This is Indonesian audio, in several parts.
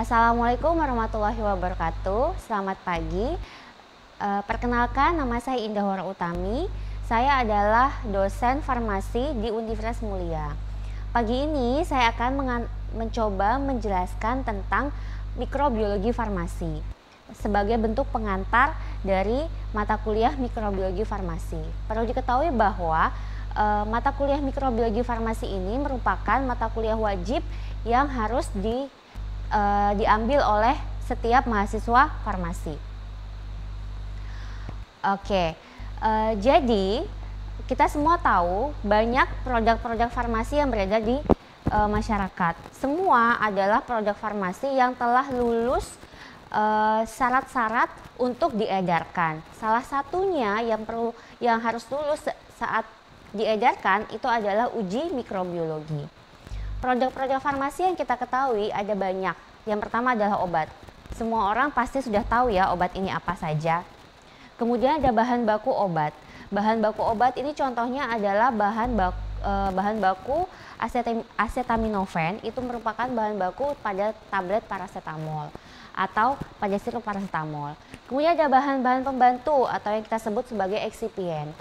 Assalamualaikum warahmatullahi wabarakatuh. Selamat pagi. Perkenalkan, nama saya Indah Wara Utami. Saya adalah dosen farmasi di Universitas Mulia. Pagi ini saya akan mencoba menjelaskan tentang mikrobiologi farmasi sebagai bentuk pengantar dari mata kuliah mikrobiologi farmasi. Perlu diketahui bahwa mata kuliah mikrobiologi farmasi ini merupakan mata kuliah wajib yang harus diambil oleh setiap mahasiswa farmasi. Jadi kita semua tahu banyak produk-produk farmasi yang beredar di masyarakat. Semua adalah produk farmasi yang telah lulus syarat-syarat untuk diedarkan. Salah satunya yang harus lulus saat diedarkan itu adalah uji mikrobiologi. Produk-produk farmasi yang kita ketahui ada banyak. Yang pertama adalah obat. Semua orang pasti sudah tahu ya obat ini apa saja. Kemudian ada bahan baku obat. Bahan baku obat ini contohnya adalah bahan baku acetaminophen. Itu merupakan bahan baku pada tablet paracetamol atau pada sirup paracetamol. Kemudian ada bahan-bahan pembantu atau yang kita sebut sebagai eksipien.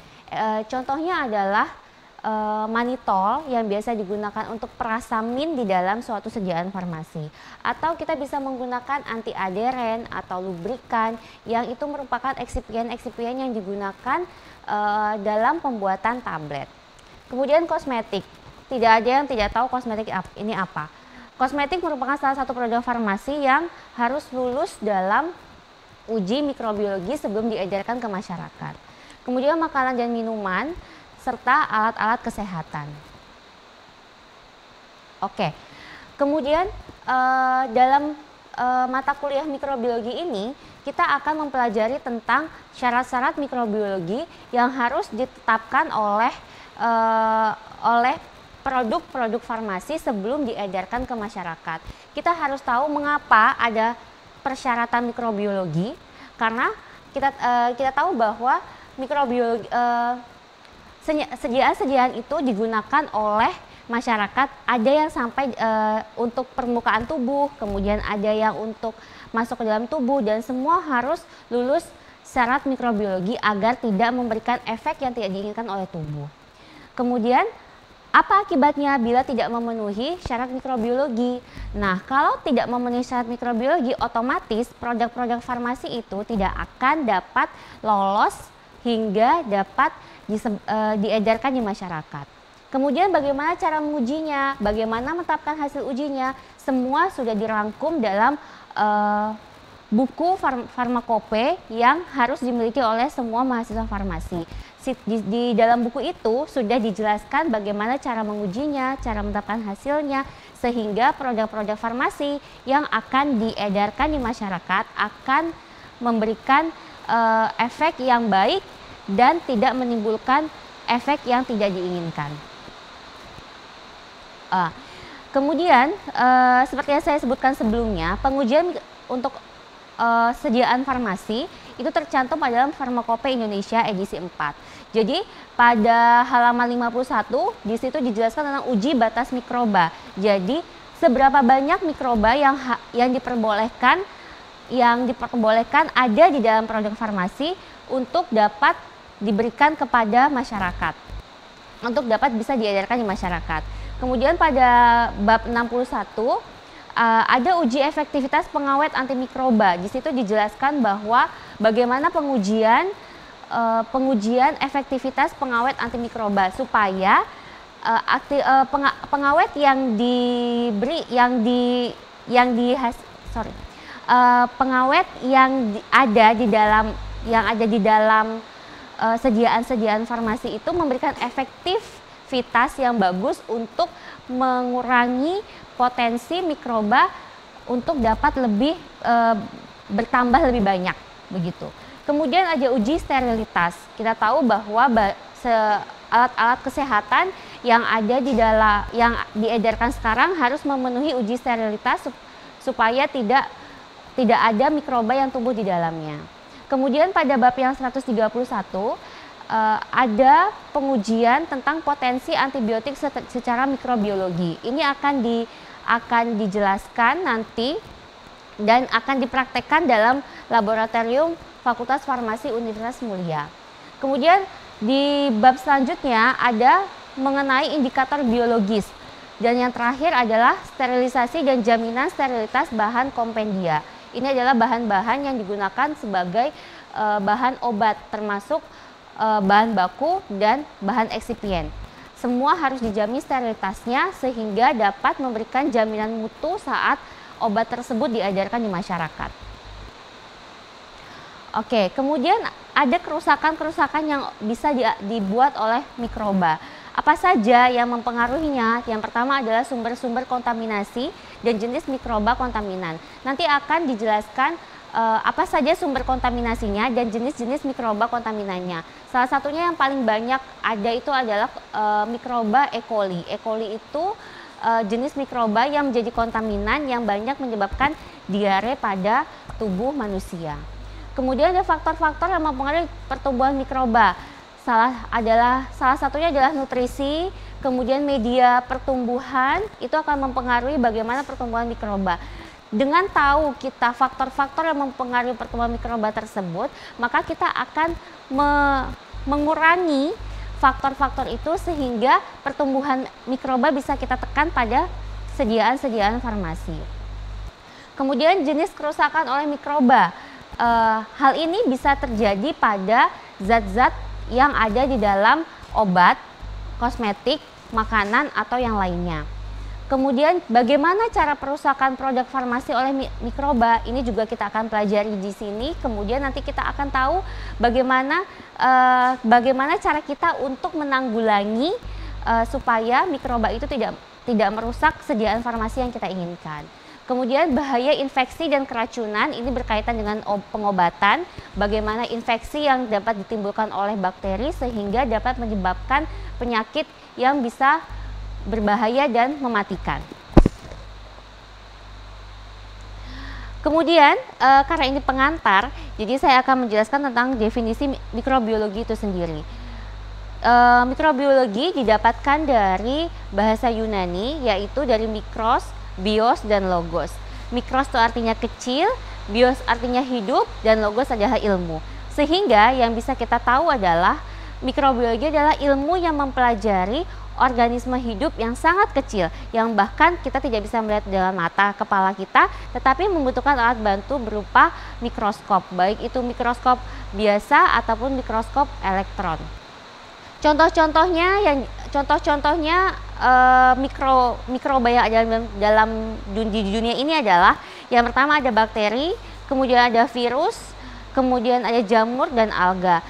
Contohnya adalah manitol yang biasa digunakan untuk perasamin di dalam suatu sediaan farmasi, atau kita bisa menggunakan anti aderen atau lubrikan yang itu merupakan eksipien yang digunakan dalam pembuatan tablet. Kemudian kosmetik, tidak ada yang tidak tahu kosmetik ini apa. Kosmetik merupakan salah satu produk farmasi yang harus lulus dalam uji mikrobiologi sebelum diedarkan ke masyarakat. Kemudian makanan dan minuman serta alat-alat kesehatan. Kemudian dalam mata kuliah mikrobiologi ini kita akan mempelajari tentang syarat-syarat mikrobiologi yang harus ditetapkan oleh produk-produk farmasi sebelum diedarkan ke masyarakat. Kita harus tahu mengapa ada persyaratan mikrobiologi, karena kita tahu bahwa mikrobiologi sediaan-sediaan itu digunakan oleh masyarakat. Ada yang sampai untuk permukaan tubuh, kemudian ada yang untuk masuk ke dalam tubuh, dan semua harus lulus syarat mikrobiologi agar tidak memberikan efek yang tidak diinginkan oleh tubuh. Kemudian apa akibatnya bila tidak memenuhi syarat mikrobiologi? Nah, kalau tidak memenuhi syarat mikrobiologi, otomatis produk-produk farmasi itu tidak akan dapat lolos hingga dapat diedarkan di masyarakat. Kemudian bagaimana cara mengujinya, bagaimana menetapkan hasil ujinya, semua sudah dirangkum dalam buku farmakope yang harus dimiliki oleh semua mahasiswa farmasi. Di dalam buku itu sudah dijelaskan bagaimana cara mengujinya, cara menetapkan hasilnya, sehingga produk-produk farmasi yang akan diedarkan di masyarakat akan memberikan efek yang baik dan tidak menimbulkan efek yang tidak diinginkan. Kemudian seperti yang saya sebutkan sebelumnya, pengujian untuk sediaan farmasi itu tercantum pada dalam Farmakope Indonesia edisi 4. Jadi pada halaman 51 di situ dijelaskan tentang uji batas mikroba. Jadi seberapa banyak mikroba yang diperbolehkan ada di dalam produk farmasi untuk dapat diberikan kepada masyarakat, untuk dapat bisa diedarkan di masyarakat. Kemudian pada bab 61 ada uji efektivitas pengawet antimikroba. Di situ dijelaskan bahwa bagaimana pengujian efektivitas pengawet antimikroba supaya pengawet pengawet yang ada di dalam sediaan-sediaan farmasi itu memberikan efektivitas yang bagus untuk mengurangi potensi mikroba untuk dapat bertambah lebih banyak begitu. Kemudian ada uji sterilitas. Kita tahu bahwa alat-alat kesehatan yang diedarkan sekarang harus memenuhi uji sterilitas supaya tidak ada mikroba yang tumbuh di dalamnya. Kemudian pada bab yang 131 ada pengujian tentang potensi antibiotik secara mikrobiologi. Ini akan dijelaskan nanti dan akan dipraktekkan dalam laboratorium Fakultas Farmasi Universitas Mulia. Kemudian di bab selanjutnya ada mengenai indikator biologis. Dan yang terakhir adalah sterilisasi dan jaminan sterilitas bahan kompendia. Ini adalah bahan-bahan yang digunakan sebagai bahan obat, termasuk bahan baku dan bahan eksipien. Semua harus dijamin sterilitasnya sehingga dapat memberikan jaminan mutu saat obat tersebut diedarkan di masyarakat. Oke, kemudian ada kerusakan-kerusakan yang bisa dibuat oleh mikroba. Apa saja yang mempengaruhinya? Yang pertama adalah sumber-sumber kontaminasi dan jenis mikroba kontaminan. Nanti akan dijelaskan apa saja sumber kontaminasinya dan jenis-jenis mikroba kontaminannya. Salah satunya yang paling banyak ada itu adalah mikroba E. coli. E. coli itu jenis mikroba yang menjadi kontaminan yang banyak menyebabkan diare pada tubuh manusia. Kemudian ada faktor-faktor yang mempengaruhi pertumbuhan mikroba. Salah satunya adalah nutrisi, kemudian media pertumbuhan itu akan mempengaruhi bagaimana pertumbuhan mikroba. Dengan tahu kita faktor-faktor yang mempengaruhi pertumbuhan mikroba tersebut, maka kita akan mengurangi faktor-faktor itu sehingga pertumbuhan mikroba bisa kita tekan pada sediaan-sediaan farmasi. Kemudian jenis kerusakan oleh mikroba. Hal ini bisa terjadi pada zat-zat yang ada di dalam obat, kosmetik, makanan, atau yang lainnya. Kemudian bagaimana cara perusakan produk farmasi oleh mikroba, ini juga kita akan pelajari di sini. Kemudian nanti kita akan tahu bagaimana cara kita untuk menanggulangi supaya mikroba itu tidak merusak sediaan farmasi yang kita inginkan. Kemudian bahaya infeksi dan keracunan, ini berkaitan dengan pengobatan, bagaimana infeksi yang dapat ditimbulkan oleh bakteri sehingga dapat menyebabkan penyakit yang bisa berbahaya dan mematikan. Kemudian karena ini pengantar, jadi saya akan menjelaskan tentang definisi mikrobiologi itu sendiri. Mikrobiologi didapatkan dari bahasa Yunani, yaitu dari mikros, bios, dan logos. Mikros itu artinya kecil, bios artinya hidup, dan logos adalah ilmu. Sehingga yang bisa kita tahu adalah mikrobiologi adalah ilmu yang mempelajari organisme hidup yang sangat kecil, yang bahkan kita tidak bisa melihat dengan mata kepala kita, tetapi membutuhkan alat bantu berupa mikroskop, baik itu mikroskop biasa ataupun mikroskop elektron. Contoh-contohnya mikroba yang ada di dunia ini adalah yang pertama ada bakteri, kemudian ada virus, kemudian ada jamur dan alga.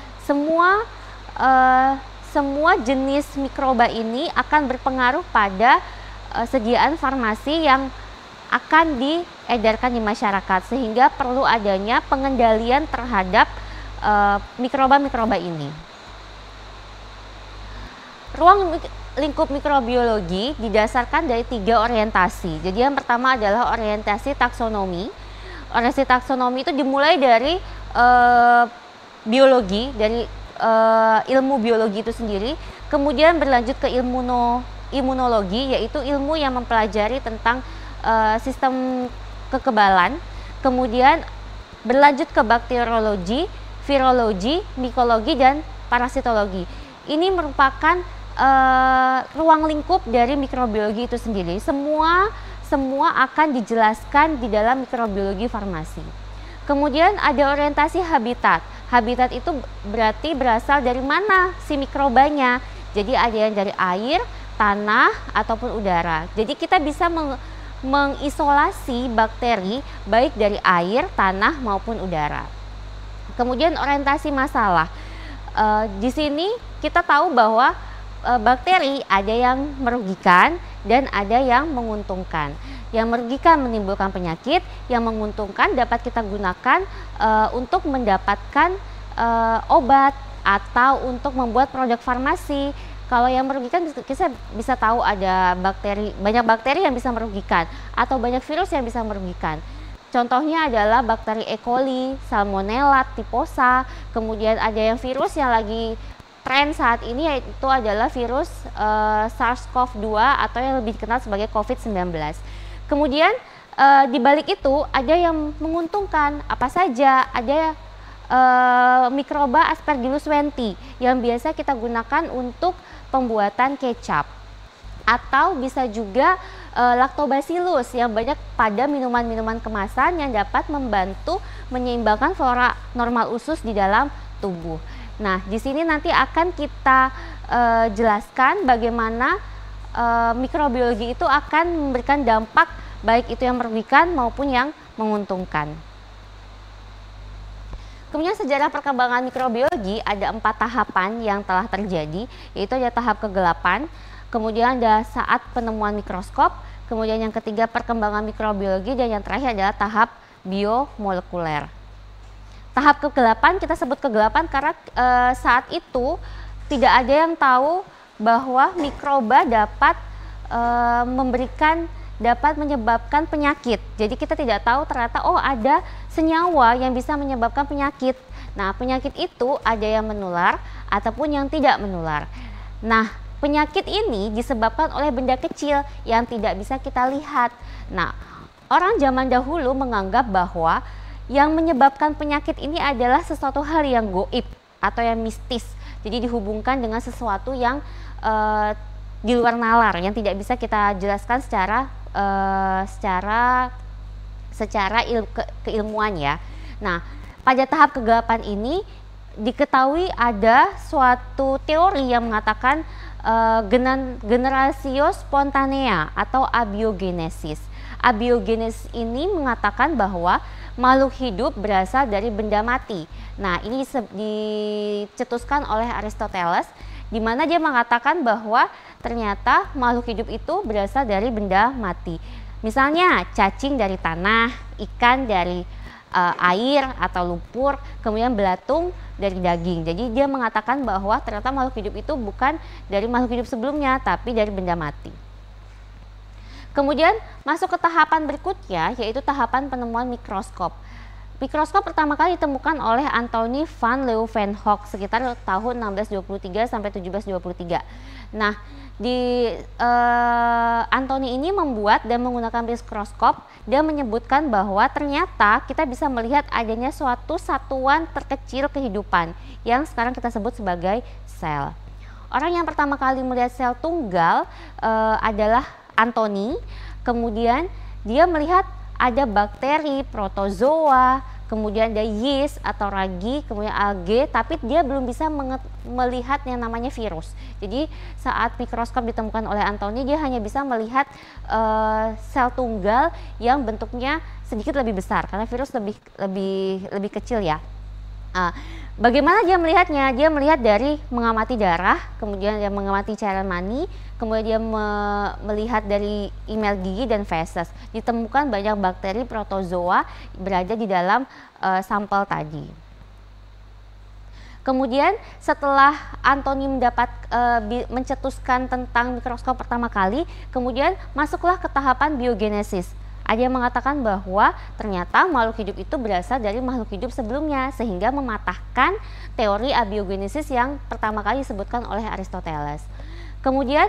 Semua jenis mikroba ini akan berpengaruh pada sediaan farmasi yang akan diedarkan di masyarakat, sehingga perlu adanya pengendalian terhadap mikroba-mikroba ini. Ruang lingkup mikrobiologi didasarkan dari 3 orientasi. Jadi yang pertama adalah orientasi taksonomi. Orientasi taksonomi itu dimulai dari biologi, dari ilmu biologi itu sendiri, kemudian berlanjut ke imunologi, yaitu ilmu yang mempelajari tentang sistem kekebalan, kemudian berlanjut ke bakteriologi, virologi, mikologi, dan parasitologi. Ini merupakan ruang lingkup dari mikrobiologi itu sendiri. Semua akan dijelaskan di dalam mikrobiologi farmasi. Kemudian ada orientasi habitat. Habitat itu berarti berasal dari mana si mikrobanya. Jadi ada yang dari air, tanah, ataupun udara. Jadi kita bisa mengisolasi bakteri baik dari air, tanah, maupun udara. Kemudian orientasi masalah. Di sini kita tahu bahwa bakteri ada yang merugikan dan ada yang menguntungkan. Yang merugikan menimbulkan penyakit, yang menguntungkan dapat kita gunakan untuk mendapatkan obat atau untuk membuat produk farmasi. Kalau yang merugikan kita bisa tahu ada banyak bakteri yang bisa merugikan atau banyak virus yang bisa merugikan. Contohnya adalah bakteri E. coli, Salmonella typhosa, kemudian ada yang virus yang lagi tren saat ini, yaitu adalah virus SARS-CoV-2 atau yang lebih dikenal sebagai COVID-19. Kemudian di balik itu ada yang menguntungkan. Apa saja? Ada mikroba Aspergillus wenti yang biasa kita gunakan untuk pembuatan kecap, atau bisa juga Lactobacillus yang banyak pada minuman-minuman kemasan yang dapat membantu menyeimbangkan flora normal usus di dalam tubuh. Nah, di sini nanti akan kita jelaskan bagaimana mikrobiologi itu akan memberikan dampak baik itu yang merugikan maupun yang menguntungkan. Kemudian sejarah perkembangan mikrobiologi ada 4 tahapan yang telah terjadi, yaitu ada tahap kegelapan, kemudian ada saat penemuan mikroskop, kemudian yang ketiga perkembangan mikrobiologi, dan yang terakhir adalah tahap biomolekuler. Tahap kegelapan kita sebut kegelapan karena saat itu tidak ada yang tahu bahwa mikroba dapat menyebabkan penyakit. Jadi kita tidak tahu ternyata ada senyawa yang bisa menyebabkan penyakit. Nah, penyakit itu ada yang menular ataupun yang tidak menular. Nah, penyakit ini disebabkan oleh benda kecil yang tidak bisa kita lihat. Nah, orang zaman dahulu menganggap bahwa yang menyebabkan penyakit ini adalah sesuatu hal yang goib atau yang mistis. Jadi dihubungkan dengan sesuatu yang di luar nalar yang tidak bisa kita jelaskan secara keilmuan ya. Nah, pada tahap kegelapan ini diketahui ada suatu teori yang mengatakan generatio spontanea atau abiogenesis. Abiogenesis ini mengatakan bahwa makhluk hidup berasal dari benda mati. Nah, ini dicetuskan oleh Aristoteles, di mana dia mengatakan bahwa ternyata makhluk hidup itu berasal dari benda mati. Misalnya cacing dari tanah, ikan dari air atau lumpur, kemudian belatung dari daging. Jadi dia mengatakan bahwa ternyata makhluk hidup itu bukan dari makhluk hidup sebelumnya, tapi dari benda mati. Kemudian masuk ke tahapan berikutnya, yaitu tahapan penemuan mikroskop. Mikroskop pertama kali ditemukan oleh Anthony van Leeuwenhoek sekitar tahun 1623 sampai 1723. Nah, Anthony ini membuat dan menggunakan mikroskop dan menyebutkan bahwa ternyata kita bisa melihat adanya suatu satuan terkecil kehidupan yang sekarang kita sebut sebagai sel. Orang yang pertama kali melihat sel tunggal adalah Anthony. Kemudian dia melihat ada bakteri, protozoa, kemudian ada yeast atau ragi, kemudian algae, tapi dia belum bisa melihat yang namanya virus. Jadi saat mikroskop ditemukan oleh Anthony, dia hanya bisa melihat sel tunggal yang bentuknya sedikit lebih besar karena virus lebih kecil ya. Bagaimana dia melihatnya? Dia melihat dari mengamati darah, kemudian dia mengamati cairan mani, kemudian dia melihat dari email gigi dan feses. Ditemukan banyak bakteri protozoa berada di dalam sampel tadi. Kemudian setelah Anthony mencetuskan tentang mikroskop pertama kali, kemudian masuklah ke tahapan biogenesis. Ada yang mengatakan bahwa ternyata makhluk hidup itu berasal dari makhluk hidup sebelumnya, sehingga mematahkan teori abiogenesis yang pertama kali disebutkan oleh Aristoteles. Kemudian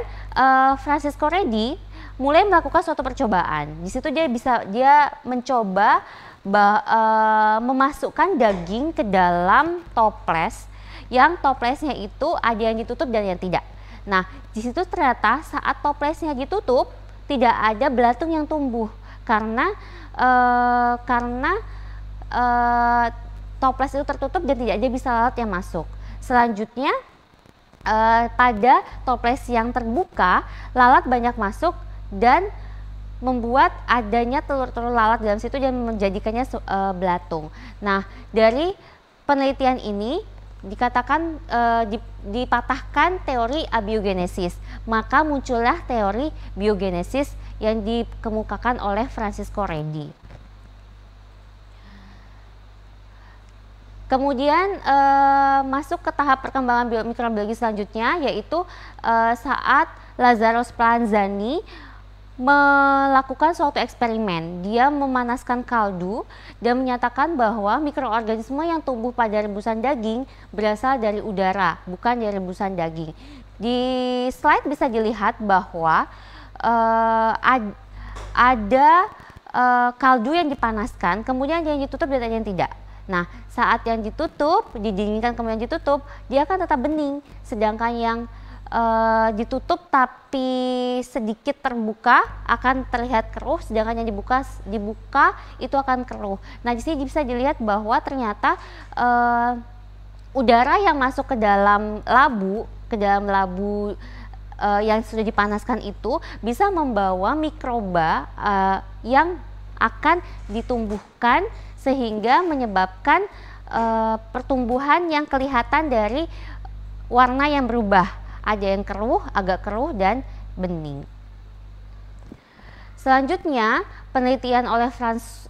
Francisco Redi mulai melakukan suatu percobaan. Di situ dia mencoba memasukkan daging ke dalam toples, yang toplesnya itu ada yang ditutup dan yang tidak. Nah, di situ ternyata saat toplesnya ditutup tidak ada belatung yang tumbuh karena toples itu tertutup dan tidak ada bisa lalat yang masuk. Selanjutnya pada toples yang terbuka, lalat banyak masuk dan membuat adanya telur-telur lalat dalam situ dan menjadikannya belatung. Nah, dari penelitian ini dikatakan dipatahkan teori abiogenesis, maka muncullah teori biogenesis yang dikemukakan oleh Francisco Redi. Kemudian masuk ke tahap perkembangan mikrobiologi selanjutnya, yaitu saat Lazzaro Spallanzani melakukan suatu eksperimen. Dia memanaskan kaldu dan menyatakan bahwa mikroorganisme yang tumbuh pada rebusan daging berasal dari udara, bukan dari rebusan daging. Di slide bisa dilihat bahwa ada kaldu yang dipanaskan, kemudian ada yang ditutup dan ada yang tidak. Nah, saat yang ditutup, didinginkan kemudian ditutup, dia akan tetap bening. Sedangkan yang ditutup tapi sedikit terbuka akan terlihat keruh, sedangkan yang dibuka itu akan keruh. Nah, di sini bisa dilihat bahwa ternyata udara yang masuk ke dalam labu yang sudah dipanaskan itu bisa membawa mikroba yang akan ditumbuhkan sehingga menyebabkan pertumbuhan yang kelihatan dari warna yang berubah. Ada yang keruh, agak keruh, dan bening. Selanjutnya, penelitian oleh Franz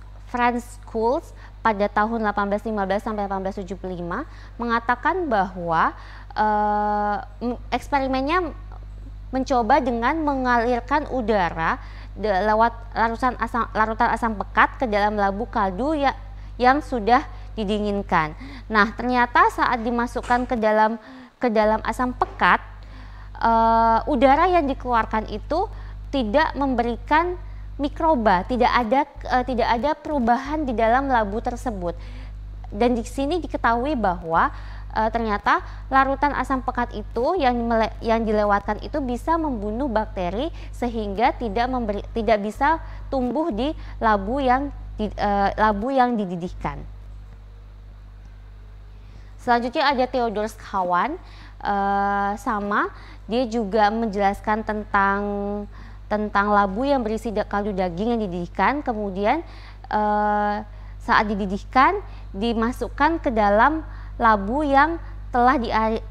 Schulz pada tahun 1815 sampai 1875 mengatakan bahwa eksperimennya mencoba dengan mengalirkan udara lewat larutan asam pekat ke dalam labu kaldu yang sudah didinginkan. Nah, ternyata saat dimasukkan ke dalam asam pekat, udara yang dikeluarkan itu tidak memberikan mikroba, tidak ada perubahan di dalam labu tersebut. Dan di sini diketahui bahwa ternyata larutan asam pekat itu yang dilewatkan itu bisa membunuh bakteri sehingga tidak bisa tumbuh di labu yang dididihkan. Selanjutnya ada Theodor Schwann, dia juga menjelaskan tentang labu yang berisi kaldu daging yang dididihkan, kemudian saat dididihkan dimasukkan ke dalam labu yang telah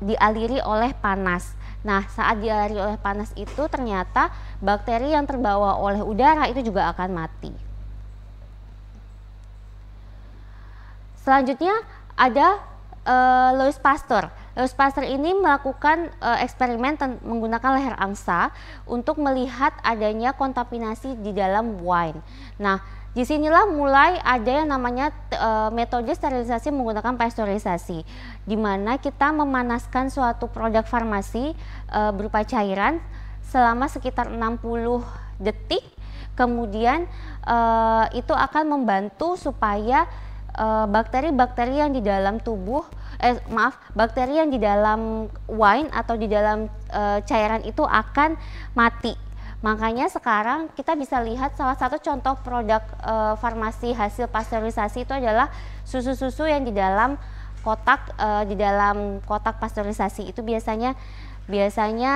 dialiri oleh panas. Nah, saat dialiri oleh panas itu ternyata bakteri yang terbawa oleh udara itu juga akan mati. Selanjutnya ada Louis Pasteur. Louis Pasteur ini melakukan eksperimen menggunakan leher angsa untuk melihat adanya kontaminasi di dalam wine. Nah, disinilah mulai ada yang namanya metode sterilisasi menggunakan pasteurisasi, di mana kita memanaskan suatu produk farmasi berupa cairan selama sekitar 60 detik, kemudian itu akan membantu supaya bakteri-bakteri yang di dalam bakteri yang di dalam wine atau di dalam cairan itu akan mati. Makanya sekarang kita bisa lihat salah satu contoh produk farmasi hasil pasteurisasi itu adalah susu-susu yang di dalam kotak pasteurisasi itu biasanya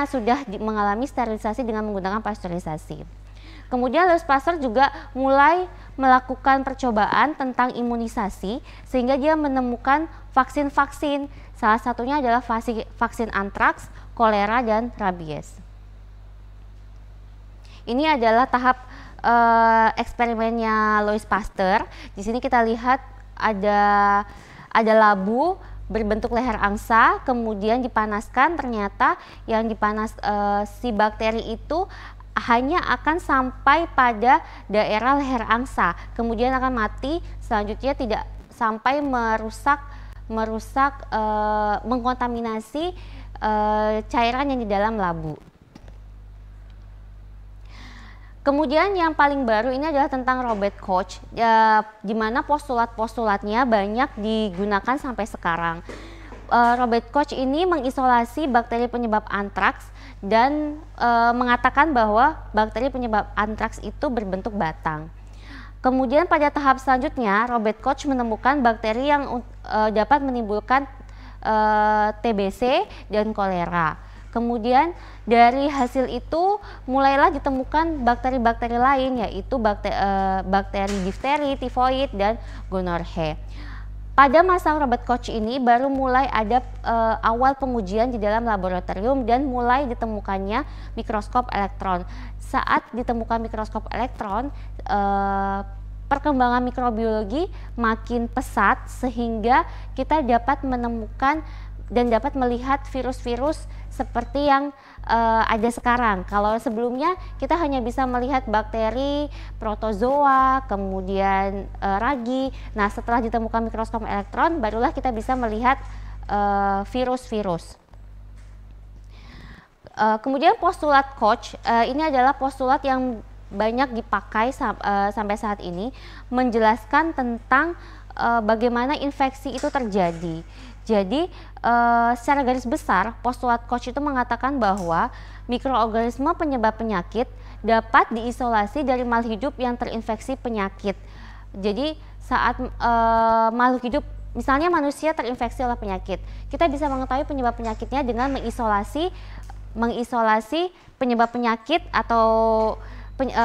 sudah mengalami sterilisasi dengan menggunakan pasteurisasi. Kemudian Louis Pasteur juga mulai melakukan percobaan tentang imunisasi sehingga dia menemukan vaksin-vaksin. Salah satunya adalah vaksin antraks, kolera, dan rabies. Ini adalah tahap eksperimennya Louis Pasteur. Di sini kita lihat ada labu berbentuk leher angsa, kemudian dipanaskan. Ternyata yang si bakteri itu hanya akan sampai pada daerah leher angsa, kemudian akan mati. Selanjutnya tidak sampai mengkontaminasi cairan yang di dalam labu. Kemudian yang paling baru ini adalah tentang Robert Koch, di mana postulat-postulatnya banyak digunakan sampai sekarang. Robert Koch ini mengisolasi bakteri penyebab antraks dan mengatakan bahwa bakteri penyebab antraks itu berbentuk batang. Kemudian pada tahap selanjutnya Robert Koch menemukan bakteri yang dapat menimbulkan TBC dan kolera. Kemudian dari hasil itu mulailah ditemukan bakteri-bakteri lain, yaitu bakteri difteri, tifoid, dan gonorrhea. Pada masa Robert Koch ini baru mulai ada awal pengujian di dalam laboratorium dan mulai ditemukannya mikroskop elektron. Saat ditemukan mikroskop elektron, perkembangan mikrobiologi makin pesat sehingga kita dapat menemukan dan dapat melihat virus-virus seperti yang ada sekarang. Kalau sebelumnya kita hanya bisa melihat bakteri, protozoa, kemudian ragi. Nah, setelah ditemukan mikroskop elektron, barulah kita bisa melihat virus-virus. Kemudian postulat Koch ini adalah postulat yang banyak dipakai sampai saat ini menjelaskan tentang bagaimana infeksi itu terjadi. Jadi secara garis besar postulat Koch itu mengatakan bahwa mikroorganisme penyebab penyakit dapat diisolasi dari makhluk hidup yang terinfeksi penyakit. Jadi saat makhluk hidup, misalnya manusia terinfeksi oleh penyakit, kita bisa mengetahui penyebab penyakitnya dengan mengisolasi penyebab penyakit atau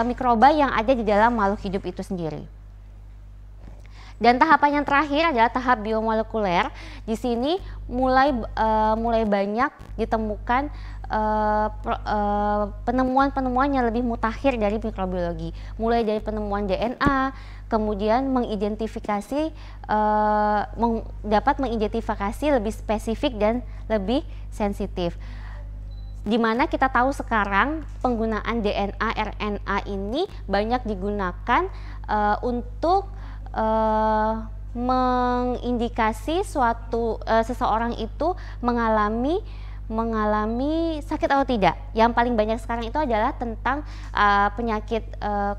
mikroba yang ada di dalam makhluk hidup itu sendiri. Dan tahapan yang terakhir adalah tahap biomolekuler. Di sini mulai banyak ditemukan penemuan-penemuan yang lebih mutakhir dari mikrobiologi, mulai dari penemuan DNA, kemudian dapat mengidentifikasi lebih spesifik dan lebih sensitif. Dimana kita tahu sekarang penggunaan DNA RNA ini banyak digunakan untuk mengindikasi seseorang itu mengalami sakit atau tidak. Yang paling banyak sekarang itu adalah tentang penyakit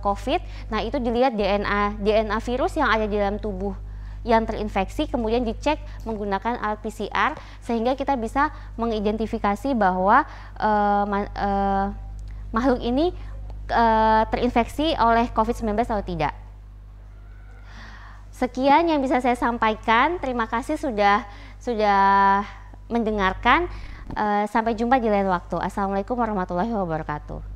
COVID. Nah, itu dilihat DNA virus yang ada di dalam tubuh yang terinfeksi, kemudian dicek menggunakan alat PCR sehingga kita bisa mengidentifikasi bahwa makhluk ini terinfeksi oleh COVID-19 atau tidak. Sekian yang bisa saya sampaikan. Terima kasih sudah mendengarkan. Sampai jumpa di lain waktu. Assalamualaikum warahmatullahi wabarakatuh.